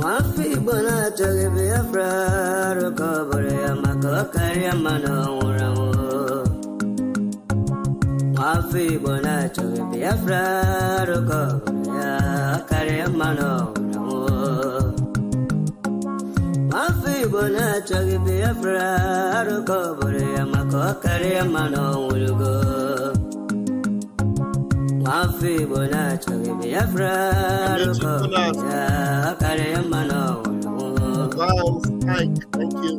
Mafi bona joge Biafra recover yamako karyamano urawo. Mafi bona joge Biafra recover karyamano urawo. Mafi bona joge Biafra recover yamako karyamano urawo. Mafi bona joge Biafra recover karyamano urawo. Thank you.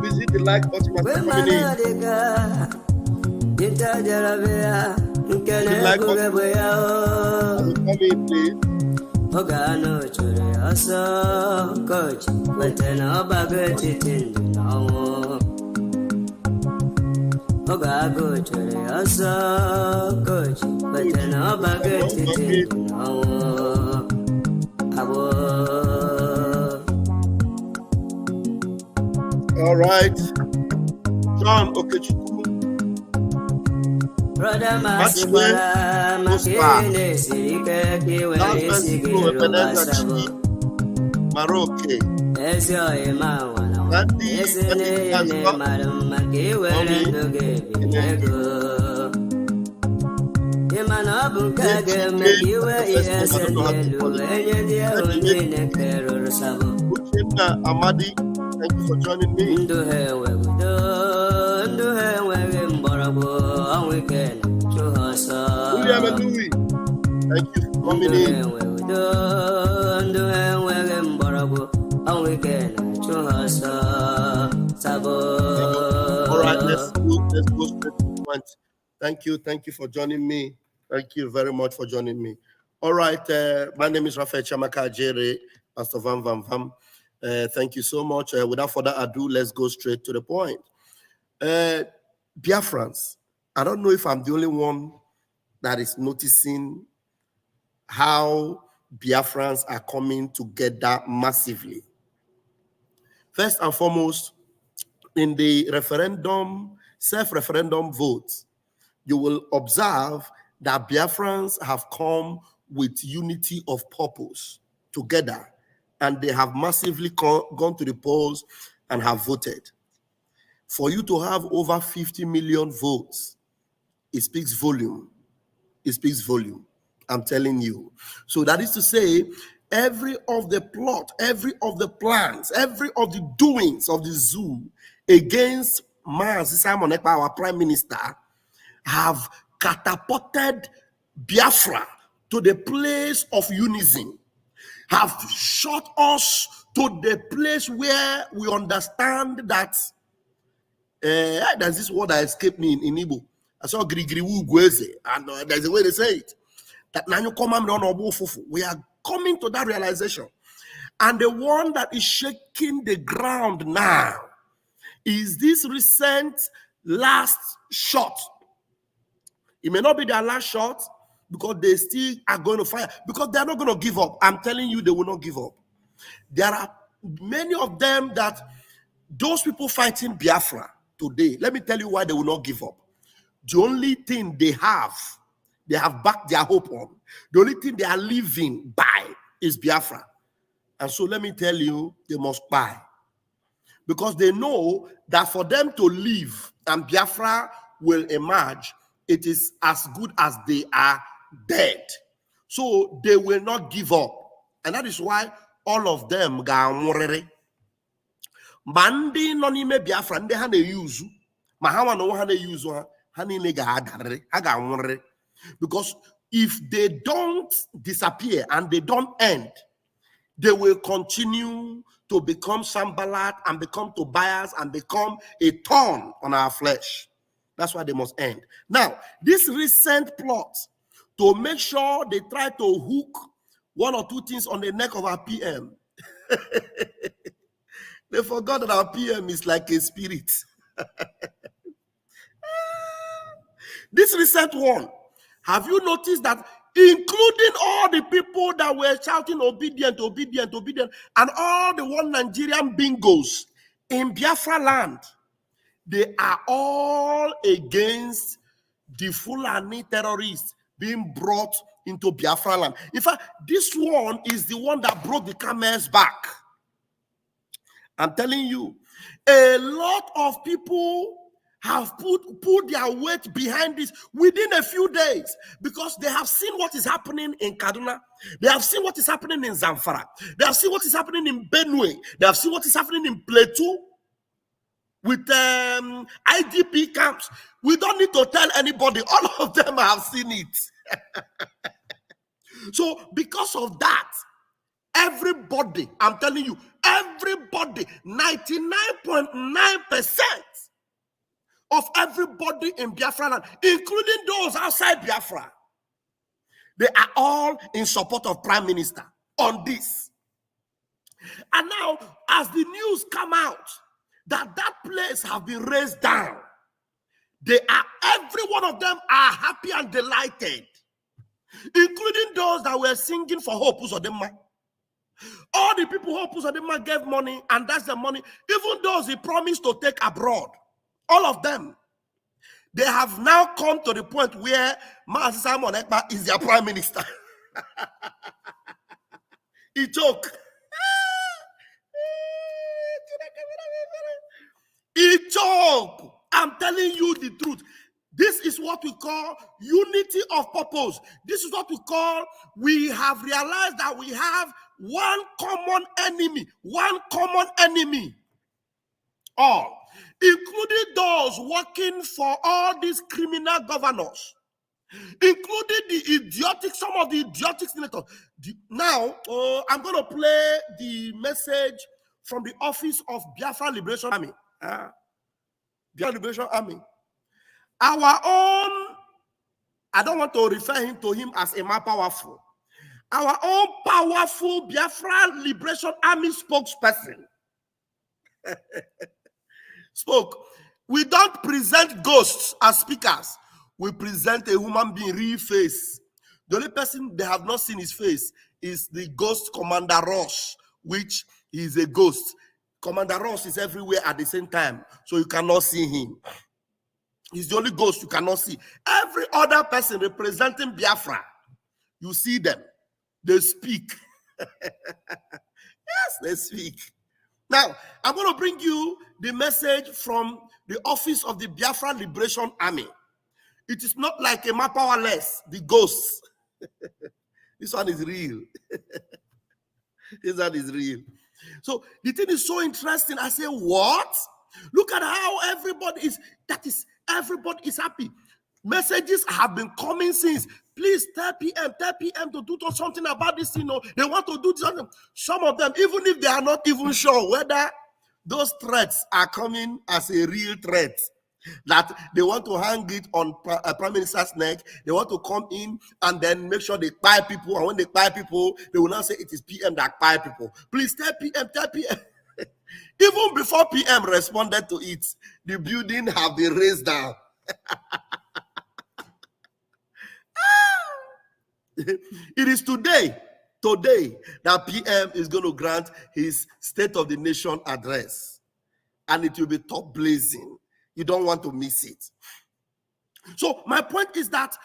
Visit the like button. Please. Ogano chure aso coach, but no bagage no. Ogago chure aso coach, but no bagage no. All right, John Okechukwu. Brother Masibara, Makine, Sika, Maroke. As your Emma, yes, Madam Makiwe, and Nego. Imanabu Kaga, Makiwe, yes, and Luella, Sabo. Amadi, thank you for joining me. Do her well, do her well in Borabo, and we can to us. William and Louis, thank you for coming in. Do her well in Borabo, and we can to us. Sabo. All right, let's go straight to the point. Thank you for joining me. Thank you very much for joining me. All right, my name is Raphael Chamaka Jere, Pastor Vam Vam Vam. Thank you so much. Without further ado, let's go straight to the point. Biafrans, I don't know if I'm the only one that is noticing how Biafrans are coming together massively. First and foremost, in the referendum, self-referendum votes, you will observe that Biafrans have come with unity of purpose together, and they have massively gone to the polls and have voted. For you to have over 50 million votes, it speaks volume. It speaks volume. I'm telling you. So that is to say, every of the plot, every of the plans, every of the doings of the zoo against Simon Ekpa, our prime minister, have catapulted Biafra to the place of unison, have shot us to the place where we understand that there's this word that escaped me in Igbo. I saw Grigriwu Gweze, and there's a way they say it. That we are coming to that realization. And the one that is shaking the ground now is this recent last shot. It may not be their last shot because they still are going to fire, because they're not going to give up. I'm telling you, they will not give up. There are many of them that those people fighting Biafra today, let me tell you why they will not give up. The only thing they have backed their hope on, the only thing they are living by is Biafra. And so let me tell you, they must buy. Because they know that for them to live and Biafra will emerge, it is as good as they are dead. So they will not give up. And that is why all of them ga nwuriri. Mandi no nime Biafra ndị ha na-use ma ha wan ha na-use ha niile ga-adarịrị, ha ga-nwuriri. Because if they don't disappear and they don't end, they will continue to become Sambalat and become Tobias and become a thorn on our flesh. That's why they must end. Now, this recent plot to make sure they try to hook one or two things on the neck of our PM. They forgot that our PM is like a spirit. This recent one, have you noticed that including all the people that were shouting obedient, obedient, obedient, and all the one Nigerian bingos in Biafra land, they are all against the Fulani terrorists being brought into Biafra land. In fact, this one is the one that broke the camel's back. I'm telling you, a lot of people have put their weight behind this within a few days because they have seen what is happening in Kaduna. They have seen what is happening in Zamfara. They have seen what is happening in Benue. They have seen what is happening in Plateau with IDP camps. We don't need to tell anybody. All of them have seen it. So because of that, everybody, I'm telling you, everybody, 99.9% of everybody in Biafra land, including those outside Biafra, they are all in support of Prime Minister on this. And now, as the news come out that that place have been raised down, every one of them are happy and delighted, including those that were singing for Hope Uzodinma. All the people Hope Uzodinma gave money, and that's the money. Even those he promised to take abroad, all of them, they have now come to the point where Master Simon Ekpa is their prime minister. He joke. He joke. I'm telling you the truth. This is what we call unity of purpose. This is what we call, we have realized that we have one common enemy. One common enemy. All. Including those working for all these criminal governors. Including the idiotic, some of the idiotic senators. Now, I'm going to play the message from the office of Biafra Liberation Army. Biafra Liberation Army. Our own, I don't want to refer to him as a more powerful. Our own powerful Biafra Liberation Army spokesperson spoke. We don't present ghosts as speakers. We present a human being, real face. The only person they have not seen his face is the ghost Commander Ross, which is a ghost. Commander Ross is everywhere at the same time, so you cannot see him. He's the only ghost you cannot see. Every other person representing Biafra, you see them. They speak. Yes, they speak. Now, I'm going to bring you the message from the office of the Biafra Liberation Army. It is not like a more powerless, the ghosts. This one is real. This one is real. So the thing is so interesting. I say, what? Look at how everybody everybody is happy. Messages have been coming since. Please tell PM to do something about this. They want to do something. Some of them, even if they are not even sure whether those threats are coming as a real threat, that they want to hang it on Prime Minister's neck, they want to come in and then make sure they buy people. And when they buy people, they will not say it is PM that buy people. Please tell PM. Even before PM responded to it, the building have been raised down. It is today that PM is going to grant his State of the Nation address, and it will be top blazing. You don't want to miss it. So my point is that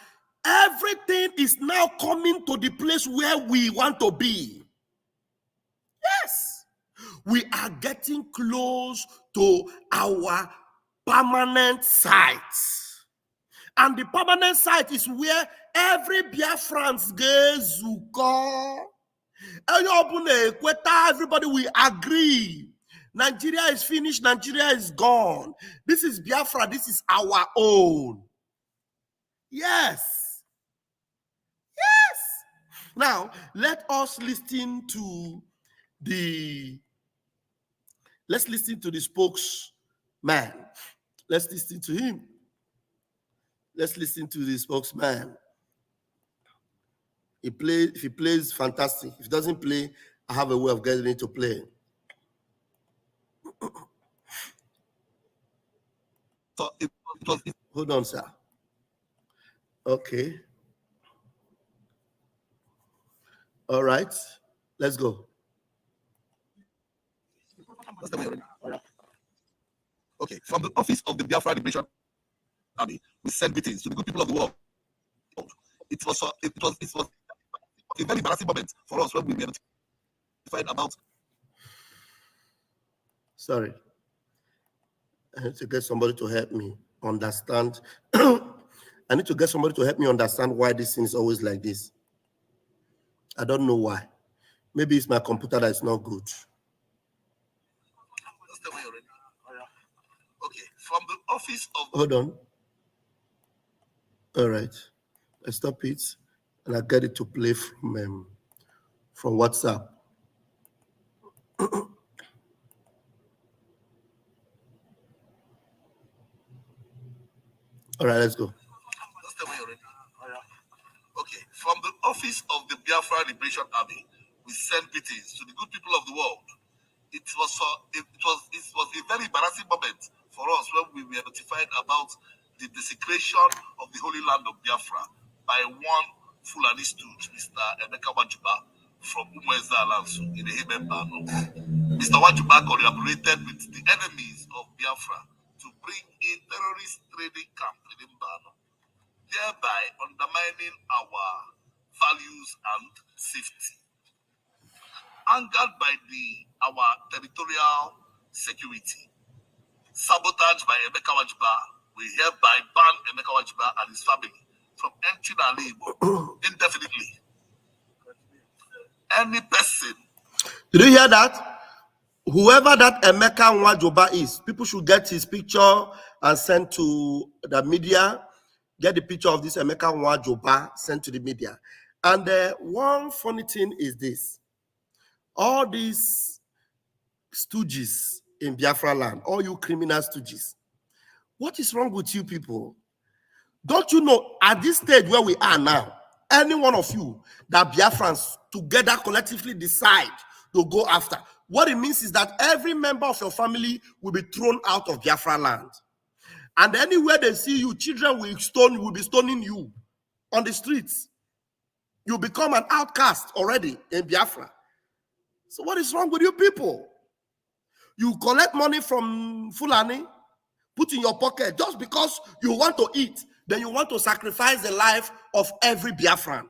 everything is now coming to the place where we want to be. Yes, we are getting close to our permanent site. And the permanent site is where every Biafrans goes to go. Everybody will agree. Nigeria is finished. Nigeria is gone. This is Biafra. This is our own. Yes. Yes. Now, let us listen to the spokesman. Let's listen to him. Let's listen to the spokesman. If he plays, fantastic. If he doesn't play, I have a way of getting it to play. Hold on, sir. Okay. All right. Let's go. Okay. From the office of the Biafra Liberation army, we send greetings to the good people of the world. It was a very embarrassing moment for us when we were notified about. Sorry. I need to get somebody to help me understand. I need to get somebody to help me understand why this thing is always like this. I don't know why. Maybe it's my computer that is not good. Okay, from the office of... Hold on. All right. I stop it and I get it to play from WhatsApp. All right, let's go. Okay, from the office of the Biafra Liberation Army, we send greetings to the good people of the world. It was a very embarrassing moment for us when we were notified about the desecration of the holy land of Biafra by one Fulani stooge, Mr. Emeka Wajuba from Umweza Alansu in the Himembano. Mr. Wajuba collaborated with the enemies of Biafra to bring in terrorist trading camp in Mbano, thereby undermining our values and safety. Angered by our territorial security, sabotaged by Emeka Wajuba, we hereby ban Emeka Wajuba and his family from entering Alibo indefinitely. Any person. Did you hear that? Whoever that Emeka Wajuba is, people should get his picture and send to the media. Get the picture of this Emeka Wajuba sent to the media. And one funny thing is this. All these stooges in Biafra land, all you criminal stooges, what is wrong with you people? Don't you know at this stage where we are now, any one of you that Biafrans together collectively decide to go after, what it means is that every member of your family will be thrown out of Biafra land. And anywhere they see you, children will be stoning you on the streets. You become an outcast already in Biafra. So what is wrong with you people? You collect money from Fulani, put in your pocket just because you want to eat. Then you want to sacrifice the life of every Biafran.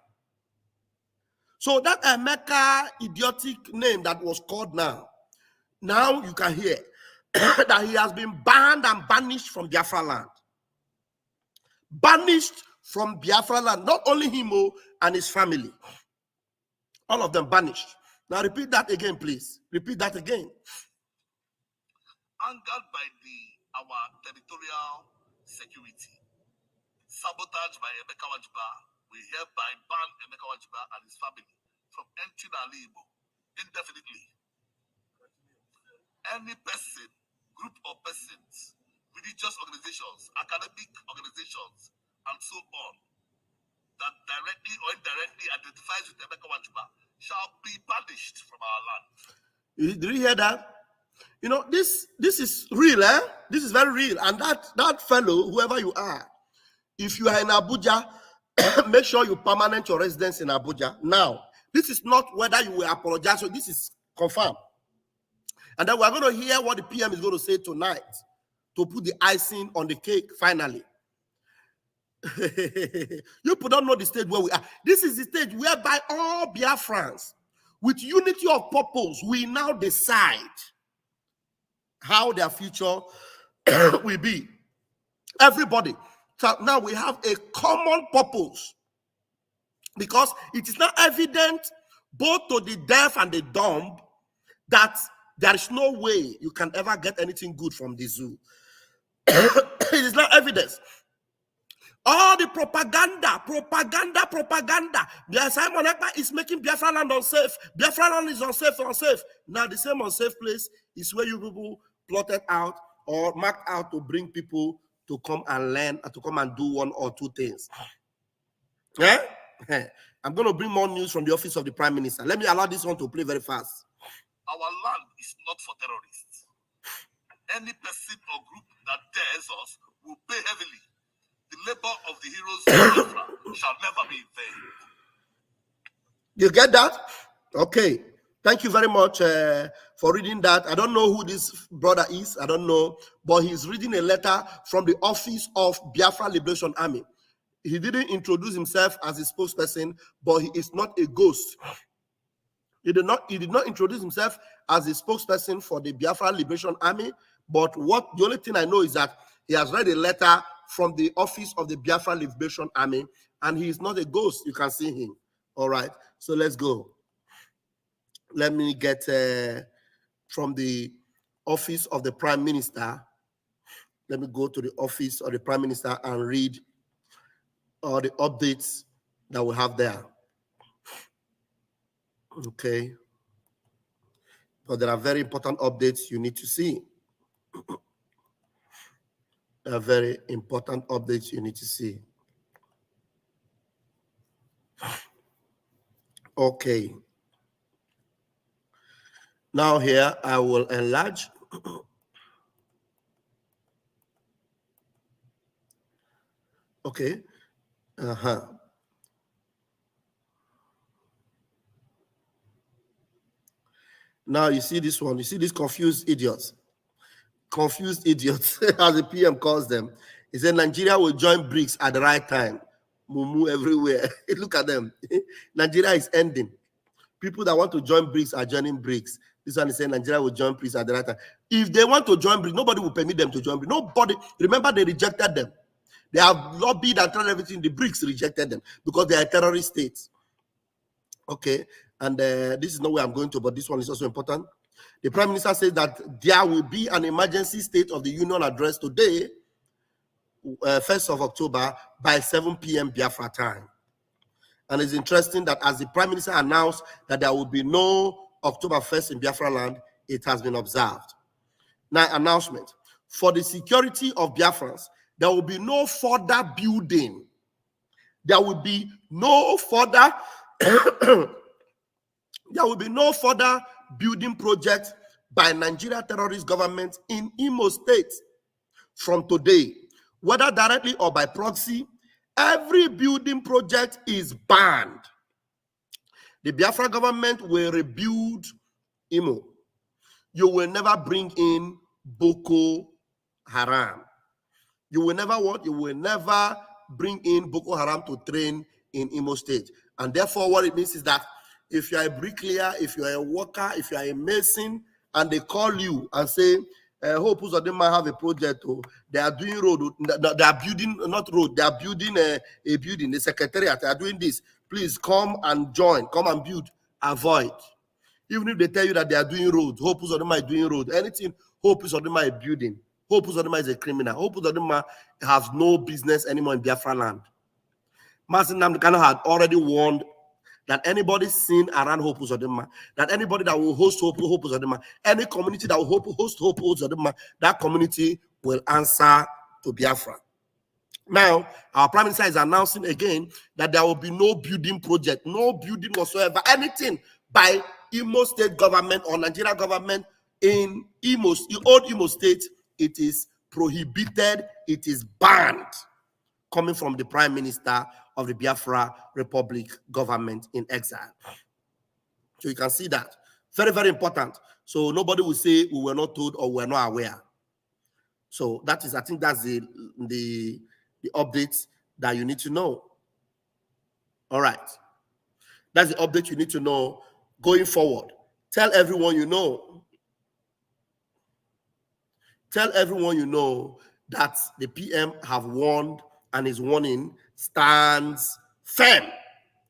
So that Emeka idiotic name that was called now you can hear that he has been banned and banished from Biafra land. Banished from Biafra land. Not only him and his family. All of them banished. Now repeat that again, please. Repeat that again. Angered by our territorial security, sabotaged by Emeka Wajuba, we hereby ban Emeka Wajuba and his family from entering Alibo indefinitely. Any person, group of persons, religious organizations, academic organizations, and so on, that directly or indirectly identifies with Emeka Wajuba shall be banished from our land. Did you hear that? You know, this is real, eh? This is very real. And that fellow, whoever you are, if you are in Abuja, make sure you permanent your residence in Abuja. Now, this is not whether you will apologize, so this is confirmed. And then we're going to hear what the PM is going to say tonight to put the icing on the cake, finally. You people don't know the stage where we are. This is the stage whereby all Biafrans, with unity of purpose, we now decide how their future will be. Everybody. So now we have a common purpose, because it is not evident both to the deaf and the dumb that there is no way you can ever get anything good from the zoo. It is not evidence. All the propaganda. Simon Ekpa is making Biafra land unsafe. Biafra land is unsafe. Now the same unsafe place is where you people plotted out or marked out to bring people to come and learn, to come and do one or two things. Yeah? I'm going to bring more news from the office of the Prime Minister. Let me allow this one to play very fast. Our land is not for terrorists. Any person or group that dares us will pay heavily. The labor of the heroes of Biafra shall never be in vain. You get that? Okay. Thank you very much for reading that. I don't know who this brother is. I don't know. But he's reading a letter from the office of Biafra Liberation Army. He didn't introduce himself as a spokesperson, but he is not a ghost. He did not introduce himself as a spokesperson for the Biafra Liberation Army. But the only thing I know is that he has read a letter from the office of the Biafra Liberation Army, and he is not a ghost. You can see him. All right. So let's go. Let me get from the office of the Prime Minister. Let me go to the office of the Prime Minister and read all the updates that we have there. Okay. But there are very important updates you need to see. There are very important updates you need to see. Okay. Now here I will enlarge. Okay. Now you see this one. You see these confused idiots. Confused idiots, as the PM calls them. He said Nigeria will join BRICS at the right time. Mumu everywhere. Look at them. Nigeria is ending. People that want to join BRICS are joining BRICS. This one is saying Nigeria will join BRICS at the right time. If they want to join BRICS, nobody will permit them to join BRICS. Nobody. Remember, they rejected them. They have lobbied and tried everything. The BRICS rejected them because they are terrorist states. Okay. And this is not where I'm going to, but this one is also important. The Prime Minister says that there will be an emergency State of the Union address today, 1st of October, by 7 p.m. Biafra time. And it's interesting that as the Prime Minister announced that there will be no October 1st in Biafra land, it has been observed. Now, announcement. For the security of Biafrans, there will be no further building. There will be no further there will be no further building project by Nigeria terrorist government in Imo State from today, whether directly or by proxy. Every building project is banned. The Biafra government will rebuild Imo. You will never bring in Boko Haram. You will never what? You will never bring in Boko Haram to train in Imo State. And therefore, what it means is that if you are a bricklayer, if you are a worker, if you are a mason, and they call you and say, Hope Uzodinma have a project, they are doing road, they are building, not road, they are building a building, the secretariat, they are doing this. Please come and join, come and build. Avoid. Even if they tell you that they are doing road, Hope Uzodinma is doing road, anything, Hope Uzodinma is building. Hope Uzodinma is a criminal. Hope Uzodinma has no business anymore in Biafra land. Masin Namdekano had already warned that anybody seen around Hope Uzodinma, that anybody that will host Hope Uzodinma, any community that will host Hope Uzodinma, that community will answer to Biafra. Now, our Prime Minister is announcing again that there will be no building project, no building whatsoever, anything by Imo State government or Nigeria government in old Imo State. It is prohibited, it is banned, coming from the Prime Minister of the Biafra Republic government in exile. So you can see that. Very, very important. So nobody will say we were not told or we were not aware. So that is, I think that's the updates that you need to know. All right. That's the update you need to know going forward. Tell everyone you know. Tell everyone you know that the PM have warned, and his warning stands firm.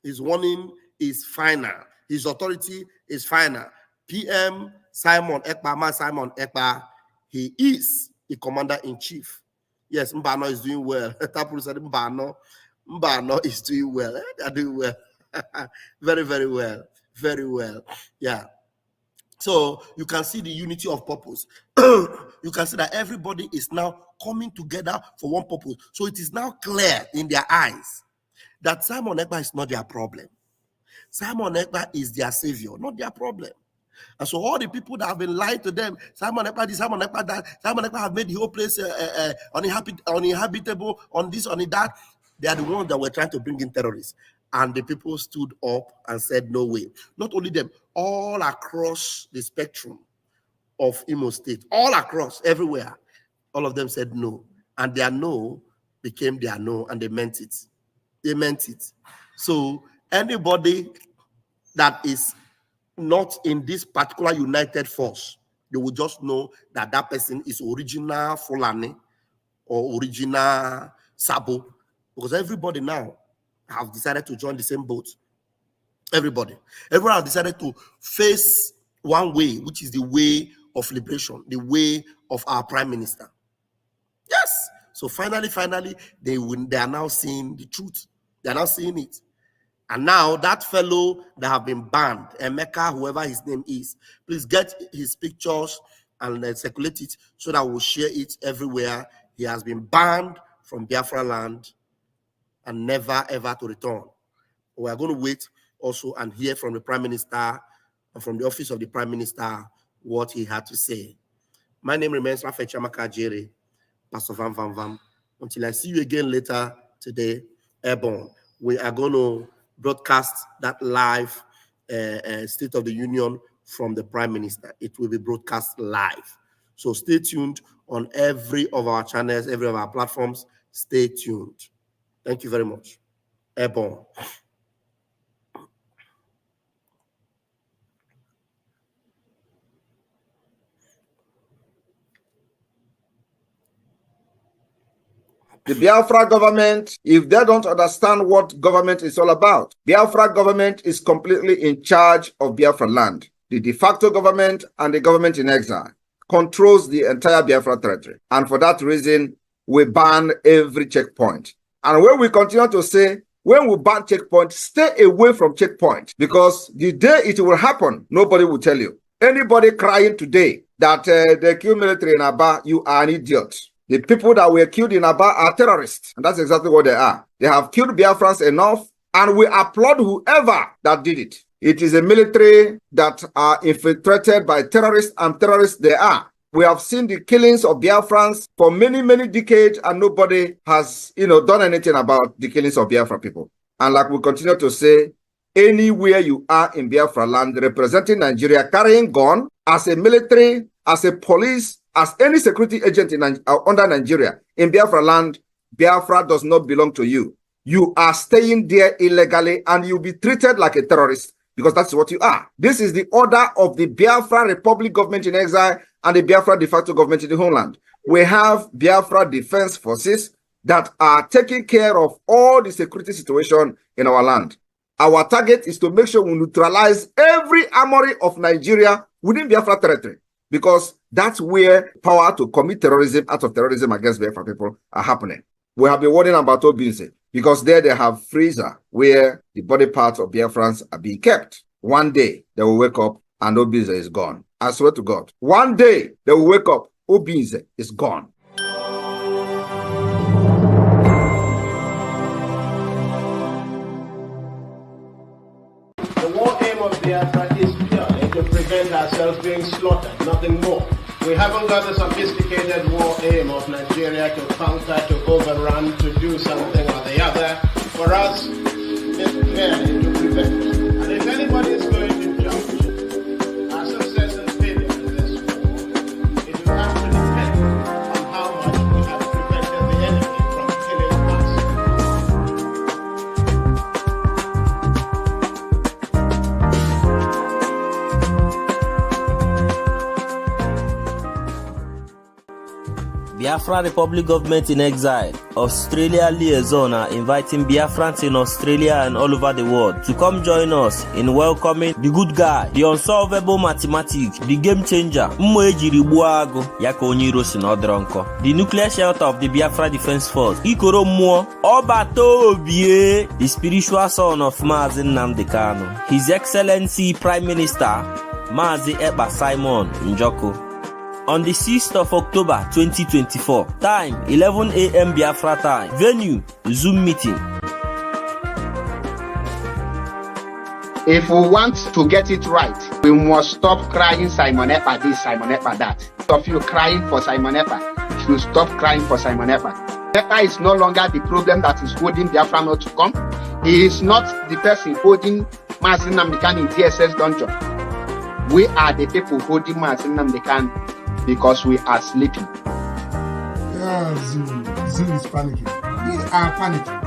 His warning is final. His authority is final. PM Simon Ekpa, he is the commander-in-chief. Yes, Mbano is doing well. Tapu said Mbano is doing well. They're doing well. Very, very well. Very well. Yeah. So you can see the unity of purpose. You can see that everybody is now coming together for one purpose. So it is now clear in their eyes that Simon Ekpa is not their problem. Simon Ekpa is their savior, not their problem. And so all the people that have been lied to them, Simon Ekpa this, Simon Ekpa that, Simon Ekpa have made the whole place uninhabitable, on this, on that, they are the ones that were trying to bring in terrorists. And the people stood up and said, no way. Not only them, all across the spectrum of Imo State, all across, everywhere, all of them said no. And their no became their no, and they meant it. They meant it. So anybody that is not in this particular united force, you will just know that that person is original Fulani or original Sabo, because everybody now have decided to join the same boat. Everyone has decided to face one way, which is the way of liberation, the way of our prime minister. Yes. So finally, they are now seeing the truth. They are now seeing it. And now that fellow that have been banned, Emeka, whoever his name is, please get his pictures and circulate it so that we'll share it everywhere. He has been banned from Biafra land and never ever to return. We are going to wait also and hear from the Prime Minister and from the office of the Prime Minister what he had to say. My name remains Rafael Chamaka Jerry, Pastor Vam Vam Vam. Until I see you again later today, Airborne, we are going to broadcast that live State of the Union from the Prime Minister. It will be broadcast live. So stay tuned on every of our channels, every of our platforms. Stay tuned. Thank you very much. Airborne. The Biafra government, if they don't understand what government is all about, Biafra government is completely in charge of Biafra land. The de facto government and the government in exile controls the entire Biafra territory. And for that reason, we ban every checkpoint. And when we continue to say, when we ban checkpoint, stay away from checkpoint, because the day it will happen, nobody will tell you. Anybody crying today that they kill military in Aba, you are an idiot. The people that were killed in Aba are terrorists, and that's exactly what they are. They have killed Biafrans enough, and we applaud whoever that did it. It is a military that are infiltrated by terrorists, and terrorists they are. We have seen the killings of Biafrans for many, many decades, and nobody has, done anything about the killings of Biafra people. And like we continue to say, anywhere you are in Biafra land representing Nigeria, carrying gun as a military, as a police, as any security agent under Nigeria in Biafra land, Biafra does not belong to you. You are staying there illegally, and you'll be treated like a terrorist, because that's what you are. This is the order of the Biafra Republic government in exile and the Biafra de facto government in the homeland. We have Biafra Defense Forces that are taking care of all the security situation in our land. Our target is to make sure we neutralize every armory of Nigeria within Biafra territory, because that's where power to commit terrorism, acts of terrorism against Biafra people are happening. We have been warning about Obinze, because there they have freezer where the body parts of Biafrans are being kept. One day they will wake up and Obinze is gone. I swear to God. One day they will wake up, Obinze is gone. The war aim of Biafra is purely to prevent ourselves being slaughtered, nothing more. We haven't got the sophisticated war aim of Nigeria to conquer, to overrun, to do something or the other. For us, it's merely to prevent. And if anybody is going to judge our success and failure in this war, it will have to depend on how much we have prevented the enemy from killing us. Biafra Republic Government in Exile, Australia liaison are inviting Biafrans in Australia and all over the world to come join us in welcoming the good guy, the unsolvable mathematics, the game changer, the nuclear shelter of the Biafra Defense Force, Ikoro Muo, Obato Obie, the spiritual son of Mazi Nnamdi Kanu, His Excellency Prime Minister Mazi Ekpa Simon Njoko. On the 6th of October 2024, time 11 a.m. Biafra time, venue Zoom meeting. If we want to get it right, we must stop crying Simon Ekpa this, Simon Ekpa that. Of you crying for Simon Ekpa, you should stop crying for Simon Ekpa. Ekpa is no longer the problem that is holding Biafra not to come. He is not the person holding Mazi Nnamdi Kanu in DSS dungeon. We are the people holding Mazi Nnamdi Kanu because we are sleeping. Yeah, Zoo is panicking. We are panicking.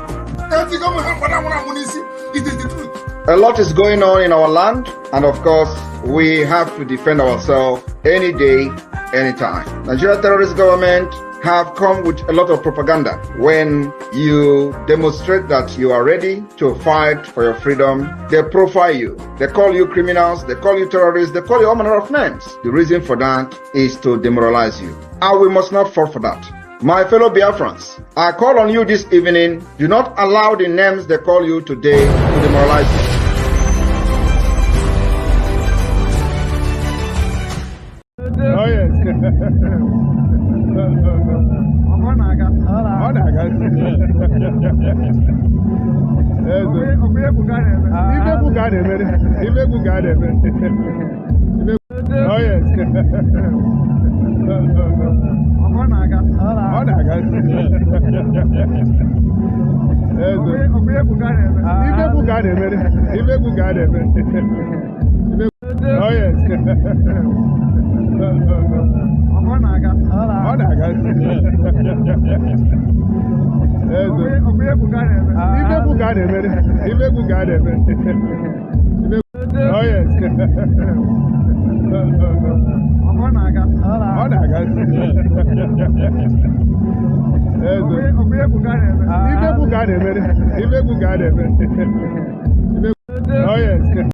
It is the truth. A lot is going on in our land, and of course, we have to defend ourselves any day, anytime. Nigeria terrorist government have come with a lot of propaganda. When you demonstrate that you are ready to fight for your freedom, they profile you. They call you criminals, they call you terrorists, they call you all manner of names. The reason for that is to demoralize you. And we must not fall for that. My fellow Biafrans, I call on you this evening, do not allow the names they call you today to demoralize you. Oh yes. Oh yes. Oh yes.